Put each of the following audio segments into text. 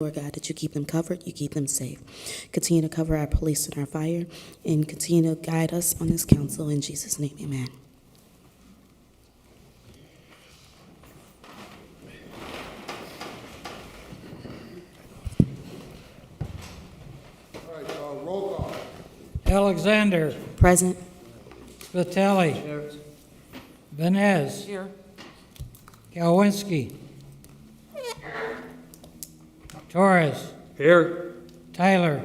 Lord God, that you keep them covered, you keep them safe. Continue to cover our police and our fire, and continue to guide us on this council. In Jesus' name, amen. All right, roll call. Alexander. Present. Vitelli. Here. Venez. Here. Kalwinski. Torres. Here. Tyler.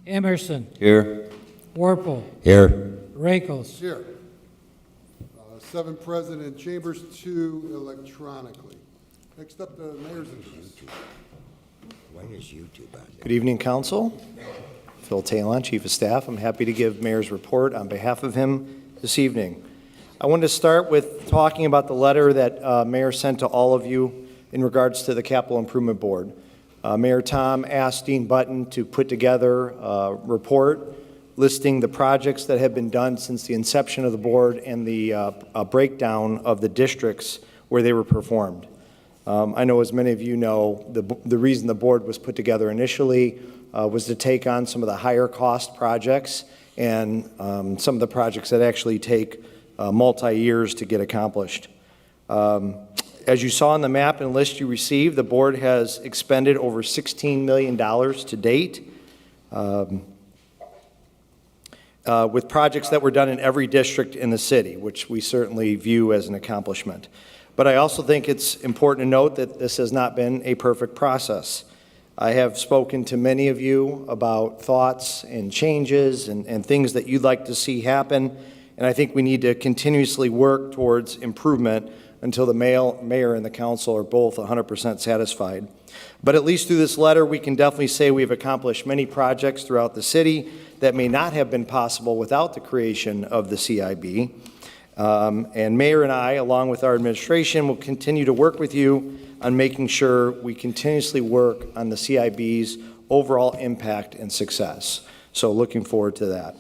Emerson. Here. Warple. Here. Rakos. Here. 7 present in chambers, 2 electronically. Next up, the mayor's address. Why is YouTube on there? Good evening, Council. Phil Talon, Chief of Staff. I'm happy to give Mayor's report on behalf of him this evening. I wanted to start with talking about the letter that Mayor sent to all of you in regards to the Capital Improvement Board. Mayor Tom asked Dean Button to put together a report listing the projects that have been done since the inception of the board and the breakdown of the districts where they were performed. I know, as many of you know, the reason the board was put together initially was to take on some of the higher cost projects and some of the projects that actually take multi-years to get accomplished. As you saw in the map and list you received, the board has expended over $16 million to date with projects that were done in every district in the city, which we certainly view as an accomplishment. But I also think it's important to note that this has not been a perfect process. I have spoken to many of you about thoughts and changes and things that you'd like to see happen, and I think we need to continuously work towards improvement until the mayor and the council are both 100% satisfied. But at least through this letter, we can definitely say we've accomplished many projects throughout the city that may not have been possible without the creation of the CIB. And Mayor and I, along with our administration, will continue to work with you on making sure we continuously work on the CIB's overall impact and success. So looking forward to that.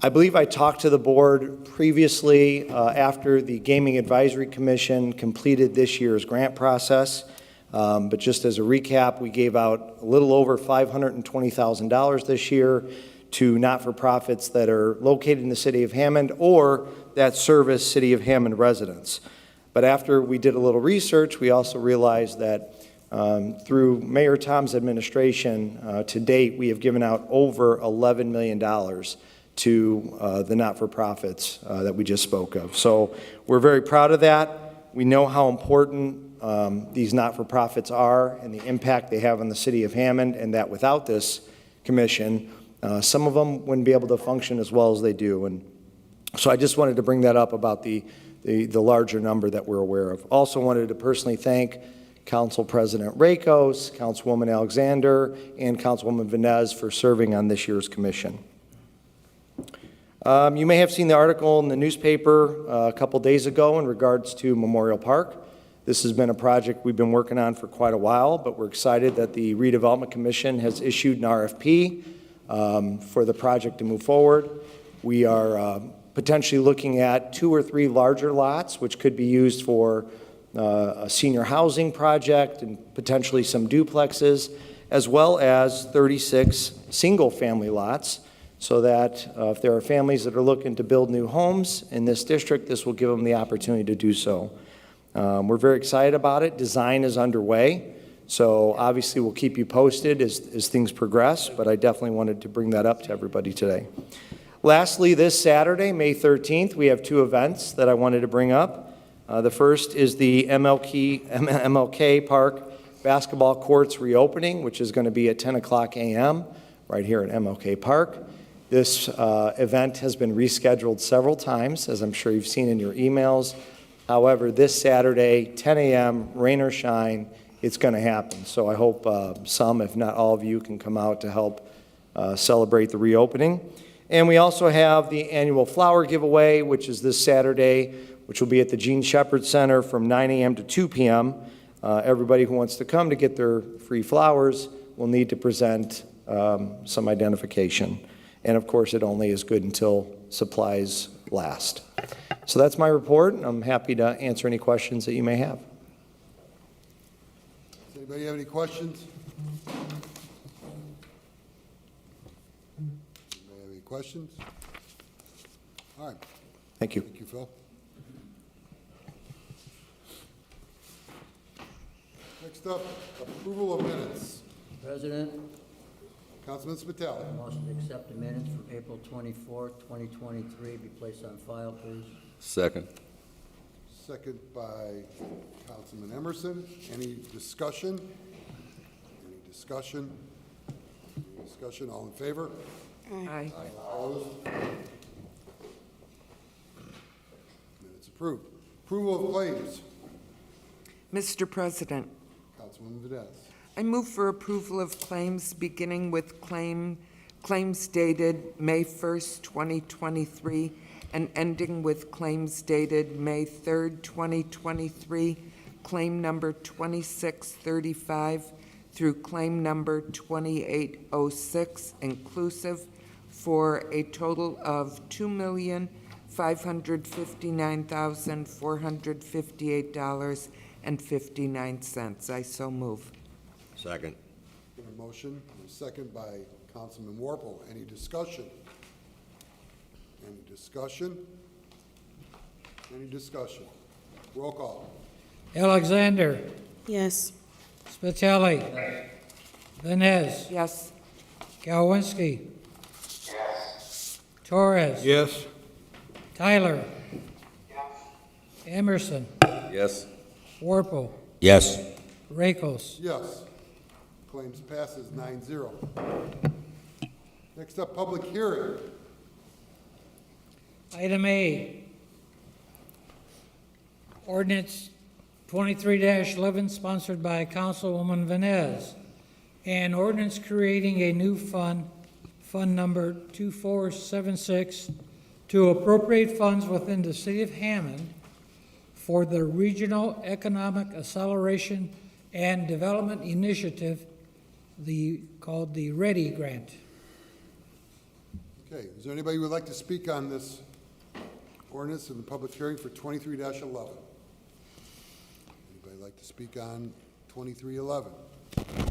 I believe I talked to the board previously after the Gaming Advisory Commission completed this year's grant process. But just as a recap, we gave out a little over $520,000 this year to not-for-profits that are located in the City of Hammond or that service City of Hammond residents. But after we did a little research, we also realized that through Mayor Tom's administration to date, we have given out over $11 million to the not-for-profits that we just spoke of. So we're very proud of that. We know how important these not-for-profits are and the impact they have on the City of Hammond, and that without this commission, some of them wouldn't be able to function as well as they do. And so I just wanted to bring that up about the larger number that we're aware of. Also wanted to personally thank Council President Rakos, Councilwoman Alexander, and Councilwoman Venez for serving on this year's commission. You may have seen the article in the newspaper a couple days ago in regards to Memorial Park. This has been a project we've been working on for quite a while, but we're excited that the Redevelopment Commission has issued an RFP for the project to move forward. We are potentially looking at 2 or 3 larger lots, which could be used for a senior housing project and potentially some duplexes, as well as 36 single-family lots, so that if there are families that are looking to build new homes in this district, this will give them the opportunity to do so. We're very excited about it. Design is underway, so obviously we'll keep you posted as things progress, but I definitely wanted to bring that up to everybody today. Lastly, this Saturday, May 13th, we have 2 events that I wanted to bring up. The first is the MLK Park basketball courts reopening, which is going to be at 10 o'clock a.m. right here at MLK Park. This event has been rescheduled several times, as I'm sure you've seen in your emails. However, this Saturday, 10 a.m., rain or shine, it's going to happen. So I hope some, if not all of you, can come out to help celebrate the reopening. And we also have the annual flower giveaway, which is this Saturday, which will be at the Gene Shepherd Center from 9 a.m. to 2 p.m. Everybody who wants to come to get their free flowers will need to present some identification. And of course, it only is good until supplies last. So that's my report. I'm happy to answer any questions that you may have. Does anybody have any questions? Anybody have any questions? All right, Thank you. thank you, Phil. Next up, approval of minutes. President, Councilman Spitali. motion to accept the minutes from April 24th, 2023 be placed on file, please. Second. Second by Councilman Emerson. Any discussion? Any discussion? Any discussion? All in favor? Aye. Opposed? Minutes approved. Approval of claims. Mr. President, Councilwoman Vines. I move for approval of claims beginning with claims dated May 1st, 2023, and ending with claims dated May 3rd, 2023, claim number 2635 through claim number 2806 inclusive, for a total of $2,559,458.59. I so move. Second. Got a motion and a second by Councilman Warple. Any discussion? Any discussion? Any discussion? Roll call. Alexander, Yes. Spitali. Vines, Yes. Gowanski. Torres. Yes. Tyler. Emerson, Yes. Warple, Yes. Rakos. Yes. Claims passes 9-0. Next up, public hearing. Item A, ordinance 23-11, sponsored by Councilwoman Vines. An ordinance creating a new fund, Fund Number 2476, to appropriate funds within the City of Hammond for the Regional Economic Acceleration and Development Initiative, called the READY Grant. Okay, is there anybody who would like to speak on this ordinance in the public hearing for 23-11? Anybody like to speak on 2311? Anybody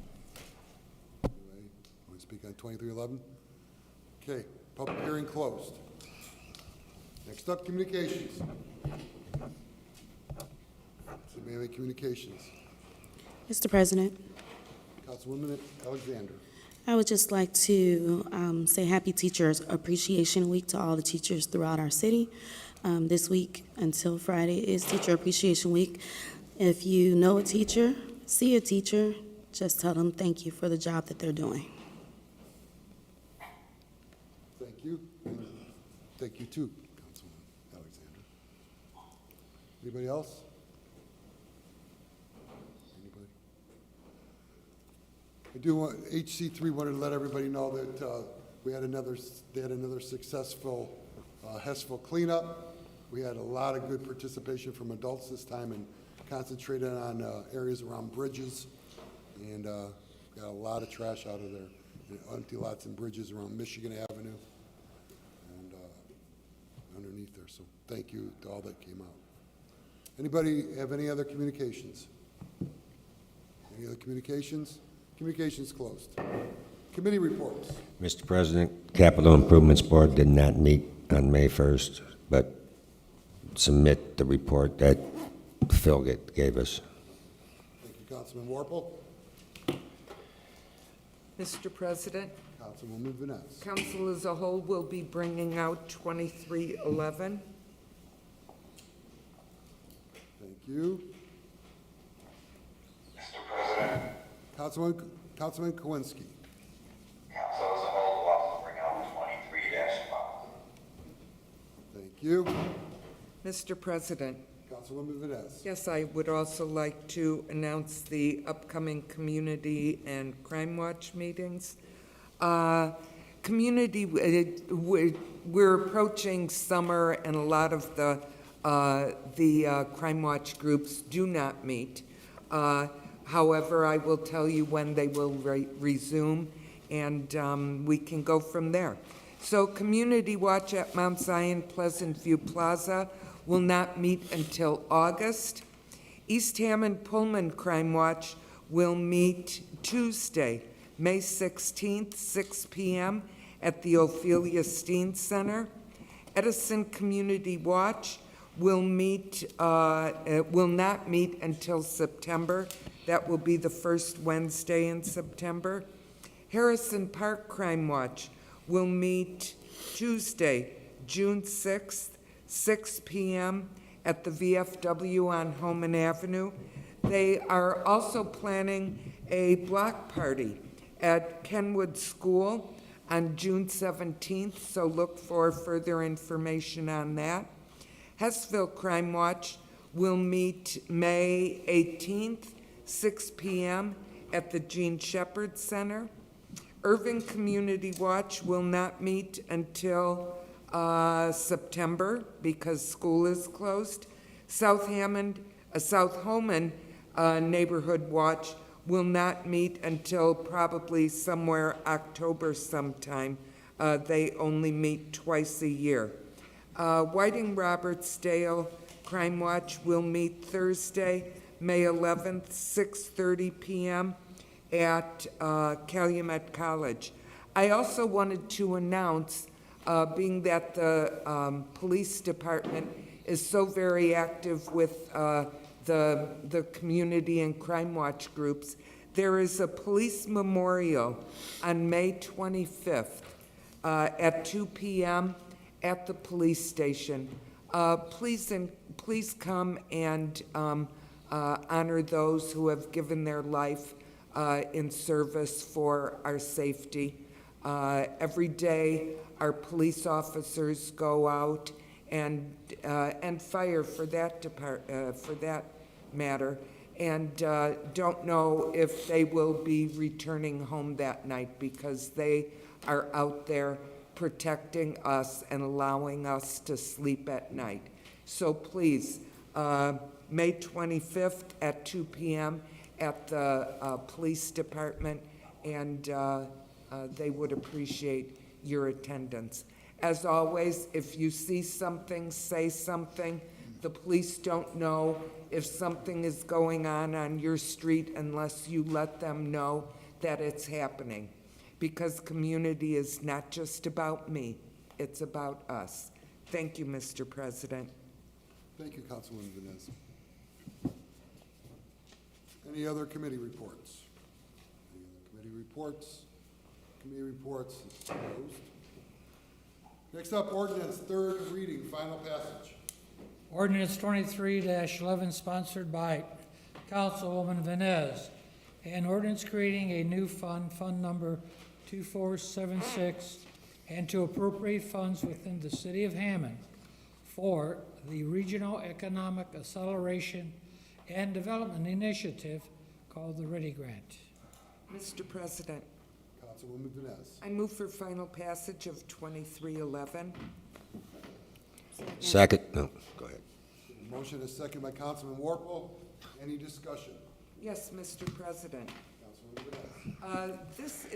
want to speak on 2311? Okay, public hearing closed. Next up, communications. Does anybody have any communications? Mr. President, Councilwoman Alexander. I would just like to say Happy Teachers Appreciation Week to all the teachers throughout our city. This week until Friday is Teacher Appreciation Week. If you know a teacher, see a teacher, just tell them thank you for the job that they're doing. Thank you. And thank you too, Councilwoman Alexander. Anybody else? Anybody? I do want, HC3 wanted to let everybody know that they had another successful Hessville cleanup. We had a lot of good participation from adults this time and concentrated on areas around bridges, and got a lot of trash out of there, empty lots and bridges around Michigan Avenue and underneath there. So thank you to all that came out. Anybody have any other communications? Any other communications? Communications closed. Committee reports. Mr. President, Capital Improvements Board did not meet on May 1st, but submit the report that Phil gave us. Thank you, Councilman Warple. Mr. President, Councilwoman Vines. council as a whole will be bringing out 2311. Thank you. Mr. President, Councilman Kowinski. Council as a whole will also bring out 23-5. Thank you. Mr. President, Councilwoman Vines. yes, I would also like to announce the upcoming community and crime watch meetings. We're approaching summer, and a lot of the crime watch groups do not meet. However, I will tell you when they will resume, and we can go from there. So Community Watch at Mount Zion Pleasant View Plaza will not meet until August. East Hammond Pullman Crime Watch will meet Tuesday, May 16th, 6 p.m. at the Ophelia Steen Center. Edison Community Watch will not meet until September. That will be the first Wednesday in September. Harrison Park Crime Watch will meet Tuesday, June 6th, 6 p.m. at the VFW on Homan Avenue. They are also planning a block party at Kenwood School on June 17th, so look for further information on that. Hessville Crime Watch will meet May 18th, 6 p.m. at the Jean Shepherd Center. Irving Community Watch will not meet until September because school is closed. South Homan Neighborhood Watch will not meet until probably somewhere October sometime. They only meet twice a year. Whiting Robertsdale Crime Watch will meet Thursday, May 11th, 6:30 p.m. at Calumet College. I also wanted to announce, being that the police department is so very active with the community and crime watch groups, there is a police memorial on May 25th at 2 p.m. at the police station. Please come and honor those who have given their life in service for our safety. Every day, our police officers go out and fire for that matter, and don't know if they will be returning home that night because they are out there protecting us and allowing us to sleep at night. So please, May 25th at 2 p.m. at the police department, and they would appreciate your attendance. As always, if you see something, say something. The police don't know if something is going on your street unless you let them know that it's happening. Because community is not just about me, it's about us. Thank you, Mr. President. Thank you, Councilwoman Vines. Any other committee reports? Any other committee reports? Committee reports is closed. Next up, ordinance, third reading, final passage. Ordinance 23-11, sponsored by Councilwoman Vines. An ordinance creating a new fund, Fund Number 2476, and to appropriate funds within the City of Hammond for the Regional Economic Acceleration and Development Initiative called the Ready Grant. Mr. President, Councilwoman Vines. I move for final passage of 2311. Second, no, go ahead. Motion is second by Councilman Warple. Any discussion? Yes, Mr. President. Councilwoman Vines. This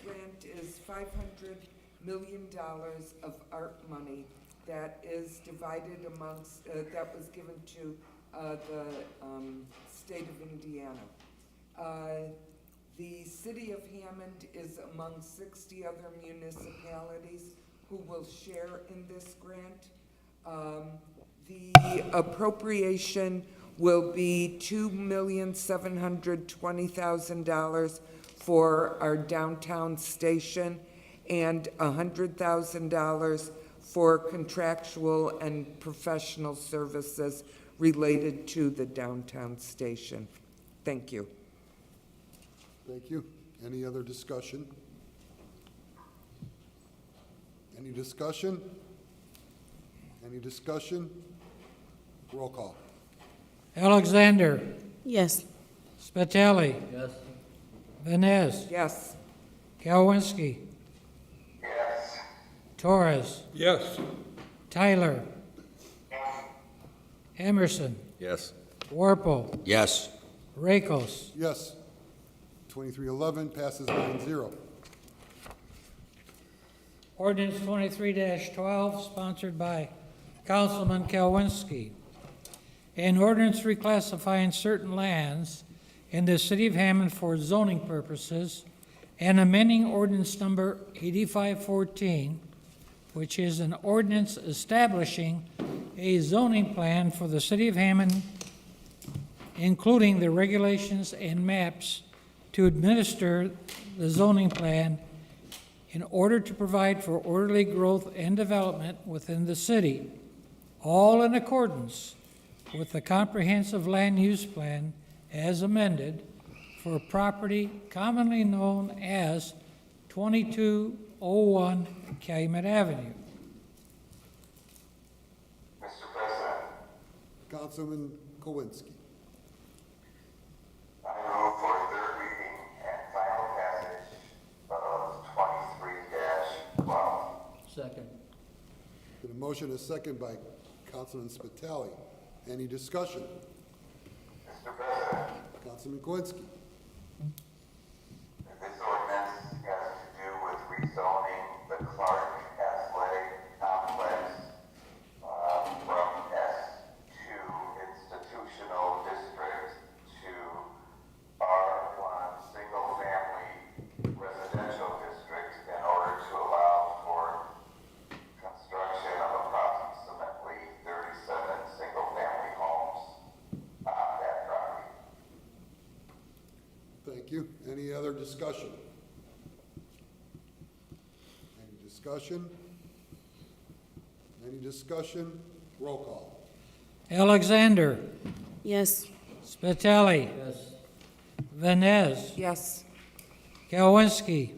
grant is $500 million of ARP money that is divided amongst, that was given to the state of Indiana. The City of Hammond is among 60 other municipalities who will share in this grant. The appropriation will be $2,720,000 for our downtown station and $100,000 for contractual and professional services related to the downtown station. Thank you. Thank you. Any other discussion? Any discussion? Any discussion? Roll call. Alexander, Yes. Spitali, Yes. Vines, Yes. Kalwinski, yes, Torres, Yes. Tyler, Emerson, Yes. Warple, Yes. Rakos. Yes. 2311 passes 9-0. Ordinance 23-12, sponsored by Councilman Kalwinski. An ordinance reclassifying certain lands in the City of Hammond for zoning purposes, and amending ordinance number 8514, which is an ordinance establishing a zoning plan for the City of Hammond, including the regulations and maps to administer the zoning plan in order to provide for orderly growth and development within the city, all in accordance with the comprehensive land use plan as amended for property commonly known as 2201 Calumet Avenue. Mr. President, Councilman Kowinski. I move for third reading and final passage of 23-12. Second. Been a motion, a second by Councilman Spitali. Any discussion? Mr. President, Councilman Kowinski. this ordinance has to do with rezoning the Clark Athletic Complex from S2 Institutional District to R1 Single Family Residential District in order to allow for construction of approximately 37 single-family homes on that property. Thank you. Any other discussion? Any discussion? Any discussion? Roll call. Alexander, Yes. Spitali, Yes. Vines, Yes. Kalwinski,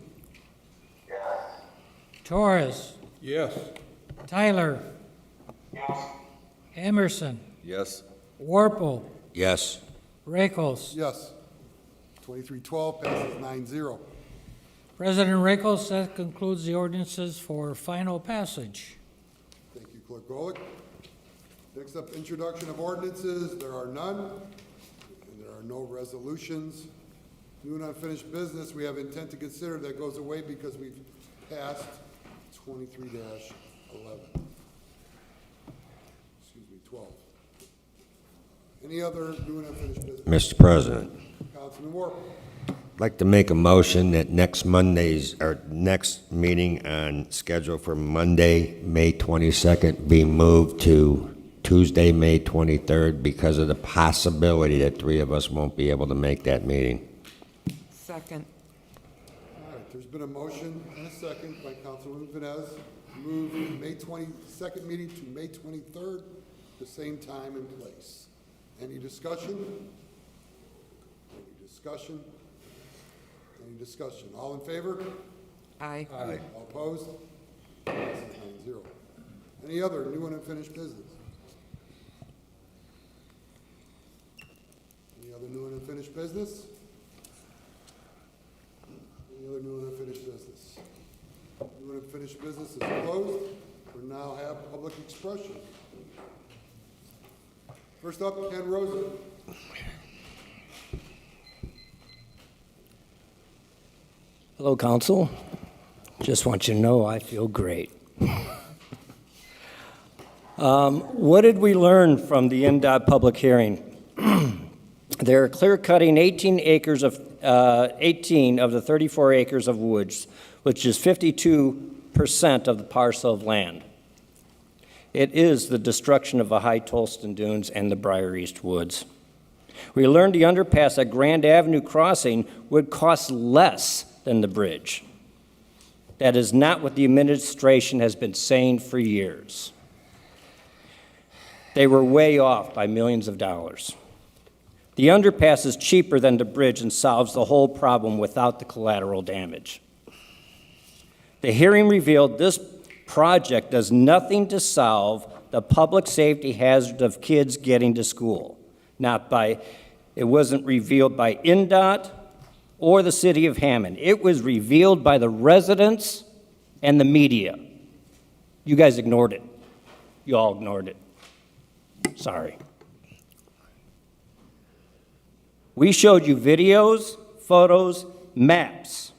Yes. Torres, Yes. Tyler, Yes. Emerson, Yes. Warple, Yes. Rakos. Yes. 2312 passes 9-0. President Rakos, that concludes the ordinances for final passage. Thank you, Clerk Golick. Next up, introduction of ordinances. There are none, and there are no resolutions. New and unfinished business, we have intent to consider that goes away because we've passed 23-11. Excuse me, 12. Any other new and unfinished business? Mr. President, Councilman Warple. I'd like to make a motion that next meeting on schedule for Monday, May 22nd, be moved to Tuesday, May 23rd, because of the possibility that three of us won't be able to make that meeting. Second. All right, there's been a motion and a second by Councilwoman Vines to move May 22nd meeting to May 23rd, the same time and place. Any discussion? Any discussion? Any discussion? All in favor? Aye. All opposed? Passes 9-0. Any other new and unfinished business? Any other new and unfinished business? Any other new and unfinished business? New and unfinished business is closed. We now have public expression. First up, Ken Rosen. Hello, Council. Just want you to know I feel great. What did we learn from the NDOT public hearing? They're clear-cutting 18 of the 34 acres of woods, which is 52% of the parcel of land. It is the destruction of the High Tolston Dunes and the Briar East Woods. We learned the underpass at Grand Avenue crossing would cost less than the bridge. That is not what the administration has been saying for years. They were way off by millions of dollars. The underpass is cheaper than the bridge and solves the whole problem without the collateral damage. The hearing revealed this project does nothing to solve the public safety hazard of kids getting to school. It wasn't revealed by NDOT or the City of Hammond. It was revealed by the residents and the media. You guys ignored it. You all ignored it. Sorry. We showed you videos, photos, maps.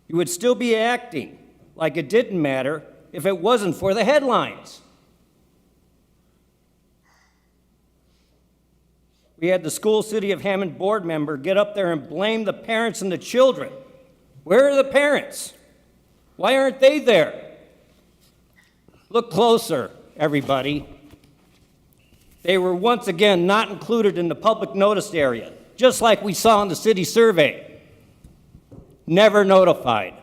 You would still be acting like it didn't matter if it wasn't for the headlines. We had the school City of Hammond board member get up there and blame the parents and the children. Where are the parents? Why aren't they there? Look closer, everybody. They were once again not included in the public notice area, just like we saw in the city survey. Never notified.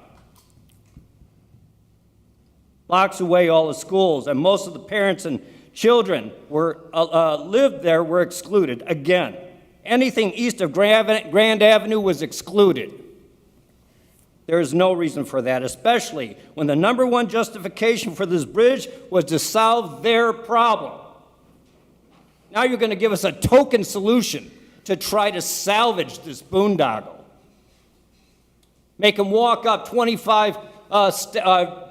Blocks away, all the schools, and most of the parents and children were lived there were excluded. Again, anything east of Grand Avenue was excluded. There is no reason for that, especially when the number one justification for this bridge was to solve their problem. Now you're going to give us a token solution to try to salvage this boondoggle. Make them walk up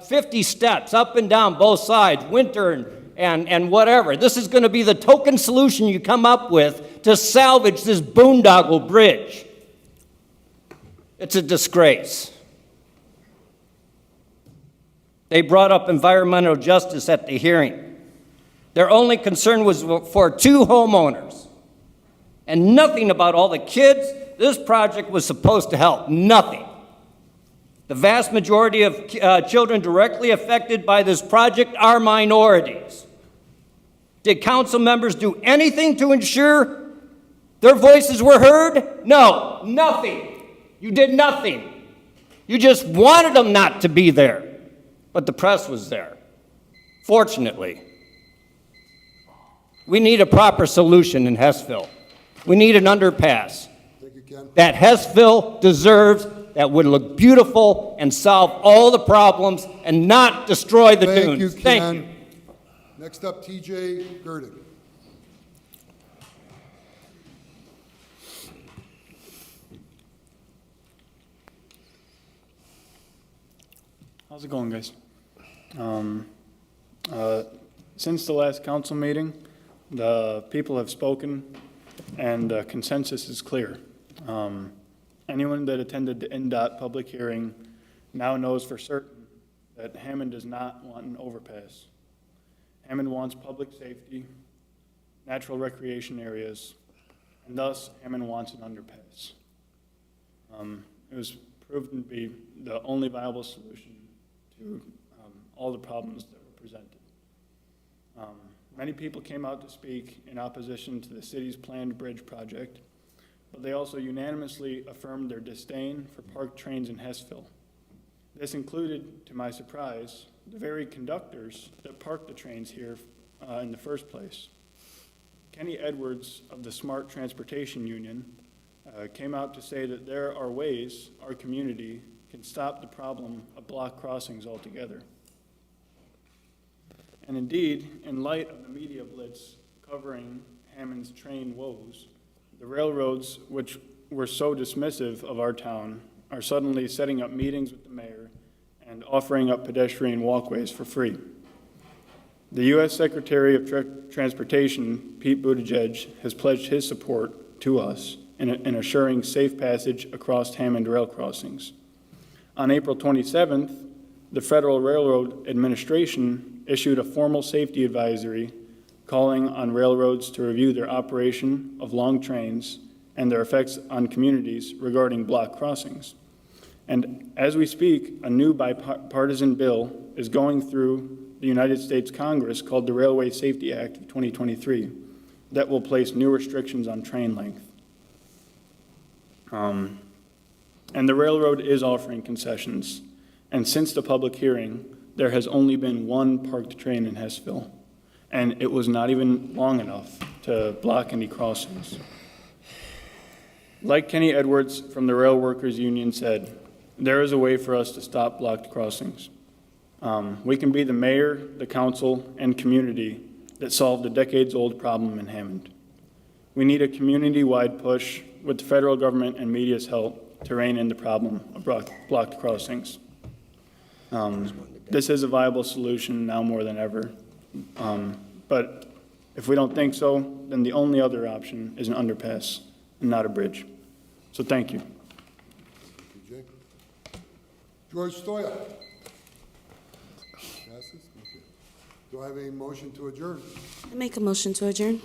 50 steps up and down both sides, winter and whatever. This is going to be the token solution you come up with to salvage this boondoggle bridge. It's a disgrace. They brought up environmental justice at the hearing. Their only concern was for 2 homeowners and nothing about all the kids this project was supposed to help. Nothing. The vast majority of children directly affected by this project are minorities. Did council members do anything to ensure their voices were heard? No, nothing. You did nothing. You just wanted them not to be there. But the press was there, fortunately. We need a proper solution in Hessville. We need an underpass Thank you, Ken. that Hessville deserves, that would look beautiful and solve all the problems and not destroy the Thank you, dunes. Ken. Thank you. Next up, TJ Gurdick. How's it going, guys? Since the last council meeting, the people have spoken and consensus is clear. Anyone that attended the NDOT public hearing now knows for certain that Hammond does not want an overpass. Hammond wants public safety, natural recreation areas, and thus Hammond wants an underpass. It was proven to be the only viable solution to all the problems that were presented. Many people came out to speak in opposition to the city's planned bridge project, but they also unanimously affirmed their disdain for parked trains in Hessville. This included, to my surprise, the very conductors that parked the trains here in the first place. Kenny Edwards of the Smart Transportation Union came out to say that there are ways our community can stop the problem of block crossings altogether. And indeed, in light of the media blitz covering Hammond's train woes, the railroads, which were so dismissive of our town, are suddenly setting up meetings with the mayor and offering up pedestrian walkways for free. The U.S. Secretary of Transportation, Pete Buttigieg, has pledged his support to us in assuring safe passage across Hammond rail crossings. On April 27th, the Federal Railroad Administration issued a formal safety advisory calling on railroads to review their operation of long trains and their effects on communities regarding block crossings. And as we speak, a new bipartisan bill is going through the United States Congress called the Railway Safety Act of 2023 that will place new restrictions on train length. And the railroad is offering concessions. And since the public hearing, there has only been one parked train in Hessville, and it was not even long enough to block any crossings. Like Kenny Edwards from the Rail Workers Union said, there is a way for us to stop blocked crossings. We can be the mayor, the council, and community that solved a decades-old problem in Hammond. We need a community-wide push with the federal government and media's help to rein in the problem of blocked crossings. This is a viable solution now more than ever. But if we don't think so, then the only other option is an underpass and not a bridge. So thank you. TJ. George Stoya. Passes? Okay. Do I have a motion to adjourn? I make a motion to adjourn.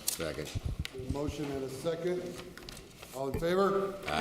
Second. Motion and a second. All in favor?